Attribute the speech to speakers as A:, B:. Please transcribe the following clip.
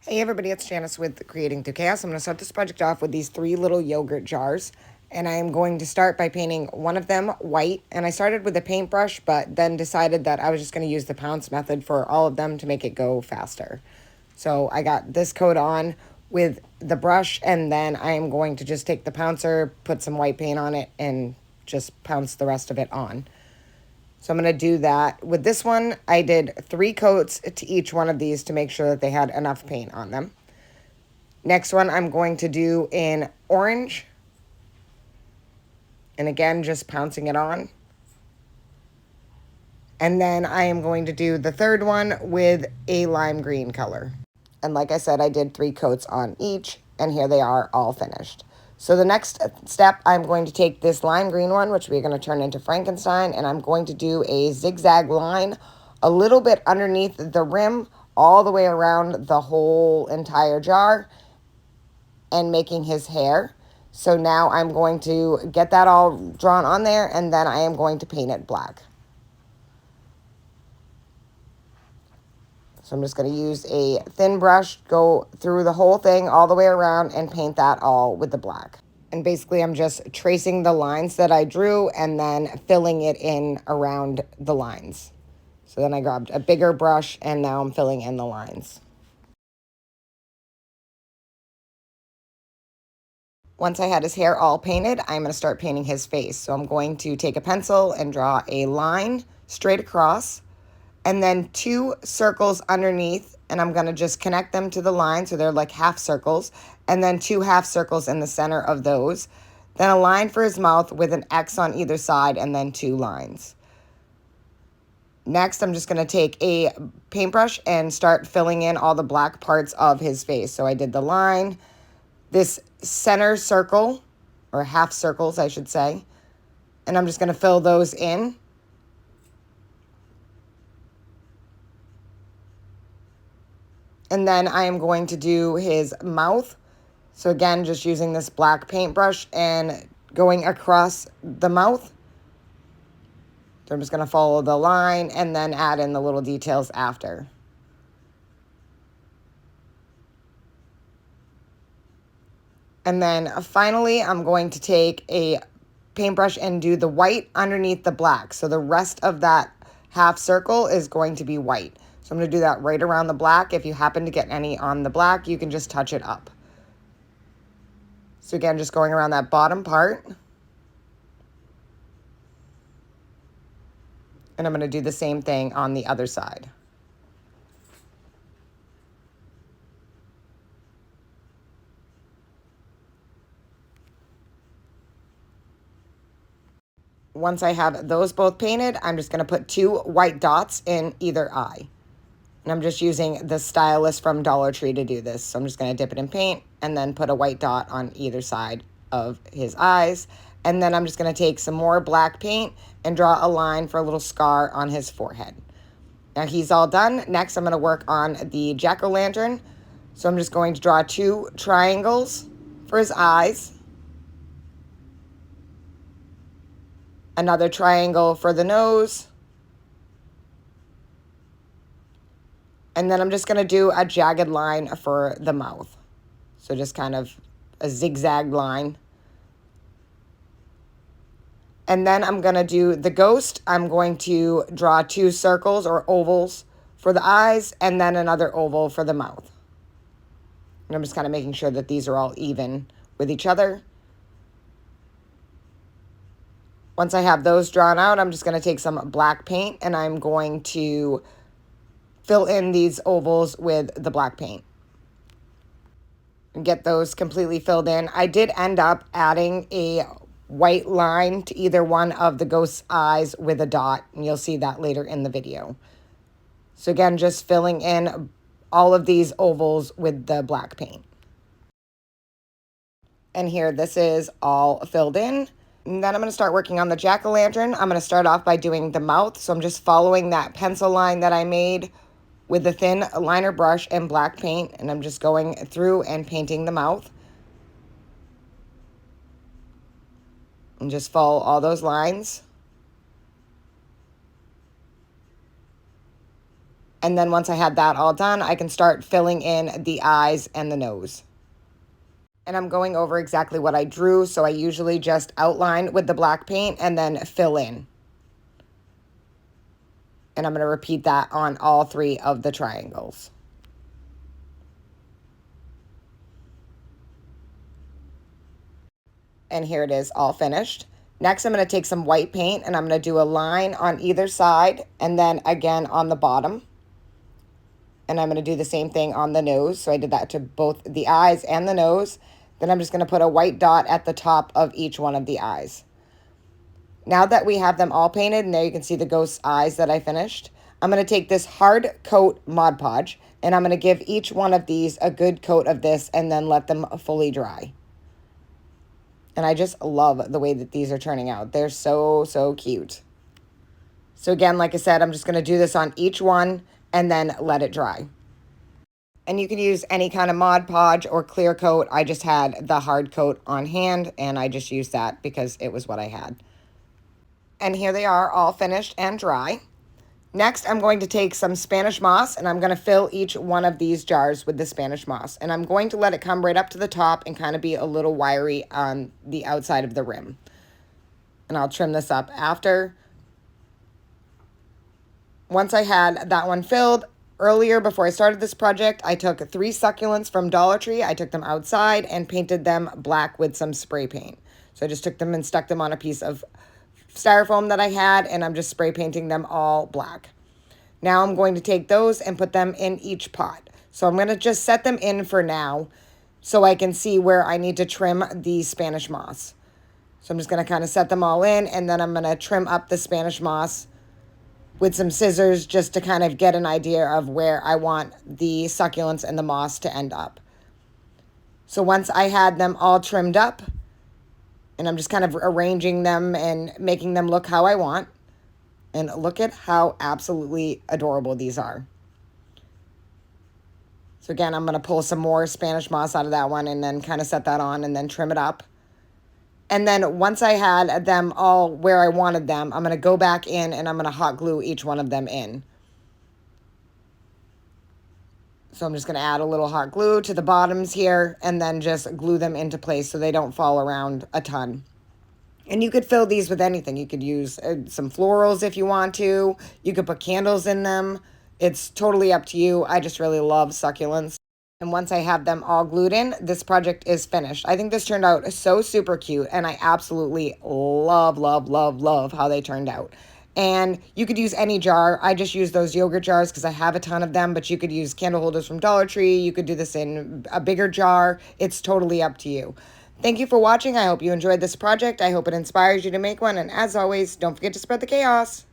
A: Hey everybody, it's Janice with Creating Through Chaos. I'm going to start this project off with these 3 little yogurt jars. And I am going to start by painting one of them white. And I started with a paintbrush, but then decided that I was just going to use the pounce method for all of them to make it go faster. So I got this coat on with the brush, and then I am going to just take the pouncer, put some white paint on it, and just pounce the rest of it on. So I'm going to do that. With this one, I did 3 coats to each one of these to make sure that they had enough paint on them. Next one I'm going to do in orange. And again, just pouncing it on. And then I am going to do the third one with a lime green color. And like I said, I did 3 coats on each, and here they are all finished. So the next step, I'm going to take this lime green one, which we're going to turn into Frankenstein, and I'm going to do a zigzag line a little bit underneath the rim, all the way around the whole entire jar, and making his hair. So now I'm going to get that all drawn on there, and then I am going to paint it black. So I'm just going to use a thin brush, go through the whole thing all the way around, and paint that all with the black. And basically I'm just tracing the lines that I drew and then filling it in around the lines. So then I grabbed a bigger brush, and now I'm filling in the lines. Once I had his hair all painted, I'm going to start painting his face. So I'm going to take a pencil and draw a line straight across, and then 2 circles underneath, and I'm going to just connect them to the line so they're like half circles, and then 2 half circles in the center of those. Then a line for his mouth with an X on either side, and then 2 lines. Next, I'm just going to take a paintbrush and start filling in all the black parts of his face. So I did the line, this center circle, or half circles, I should say, and I'm just going to fill those in. And then I am going to do his mouth. So again, just using this black paintbrush and going across the mouth. So I'm just going to follow the line and then add in the little details after. And then finally, I'm going to take a paintbrush and do the white underneath the black. So the rest of that half circle is going to be white. So I'm going to do that right around the black. If you happen to get any on the black, you can just touch it up. So again, just going around that bottom part. And I'm going to do the same thing on the other side. Once I have those both painted, I'm just going to put 2 white dots in either eye. And I'm just using the stylus from Dollar Tree to do this. So I'm just going to dip it in paint and then put a white dot on either side of his eyes. And then I'm just going to take some more black paint and draw a line for a little scar on his forehead. Now he's all done. Next, I'm going to work on the jack-o'-lantern. So I'm just going to draw 2 triangles for his eyes. Another triangle for the nose. And then I'm just going to do a jagged line for the mouth. So just kind of a zigzag line. And then I'm going to do the ghost. I'm going to draw 2 circles or ovals for the eyes, and then another oval for the mouth. And I'm just kind of making sure that these are all even with each other. Once I have those drawn out, I'm just going to take some black paint, and I'm going to fill in these ovals with the black paint. And get those completely filled in. I did end up adding a white line to either one of the ghost's eyes with a dot, and you'll see that later in the video. So again, just filling in all of these ovals with the black paint. And here, this is all filled in. And then I'm going to start working on the jack-o'-lantern. I'm going to start off by doing the mouth. So I'm just following that pencil line that I made with the thin liner brush and black paint. And I'm just going through and painting the mouth. And just follow all those lines. And then once I had that all done, I can start filling in the eyes and the nose. And I'm going over exactly what I drew, so I usually just outline with the black paint and then fill in. And I'm going to repeat that on all 3 of the triangles. And here it is all finished. Next, I'm going to take some white paint and I'm going to do a line on either side and then again on the bottom. And I'm going to do the same thing on the nose. So I did that to both the eyes and the nose. Then I'm just going to put a white dot at the top of each one of the eyes. Now that we have them all painted, and there you can see the ghost's eyes that I finished, I'm going to take this hard coat Mod Podge and I'm going to give each one of these a good coat of this and then let them fully dry. And I just love the way that these are turning out. They're so, so cute. So again, like I said, I'm just going to do this on each one and then let it dry. And you can use any kind of Mod Podge or clear coat. I just had the hard coat on hand and I just used that because it was what I had. And here they are all finished and dry. Next, I'm going to take some Spanish moss and I'm going to fill each one of these jars with the Spanish moss. And I'm going to let it come right up to the top and kind of be a little wiry on the outside of the rim. And I'll trim this up after. Once I had that one filled, earlier before I started this project, I took 3 succulents from Dollar Tree. I took them outside and painted them black with some spray paint. So I just took them and stuck them on a piece of styrofoam that I had, and I'm just spray painting them all black. Now I'm going to take those and put them in each pot. So I'm going to just set them in for now so I can see where I need to trim the Spanish moss. So I'm just going to kind of set them all in, and then I'm going to trim up the Spanish moss with some scissors just to kind of get an idea of where I want the succulents and the moss to end up. So once I had them all trimmed up, and I'm just kind of arranging them and making them look how I want. And look at how absolutely adorable these are. So again, I'm going to pull some more Spanish moss out of that one and then kind of set that on and then trim it up. And then once I had them all where I wanted them, I'm going to go back in and I'm going to hot glue each one of them in. So I'm just going to add a little hot glue to the bottoms here and then just glue them into place so they don't fall around a ton. And you could fill these with anything. You could use some florals if you want to. You could put candles in them. It's totally up to you. I just really love succulents. And once I have them all glued in, this project is finished. I think this turned out so super cute, and I absolutely love, love, love, love how they turned out. And you could use any jar. I just use those yogurt jars because I have a ton of them, but you could use candle holders from Dollar Tree. You could do this in a bigger jar. It's totally up to you. Thank you for watching. I hope you enjoyed this project. I hope it inspires you to make one. And as always, don't forget to spread the chaos.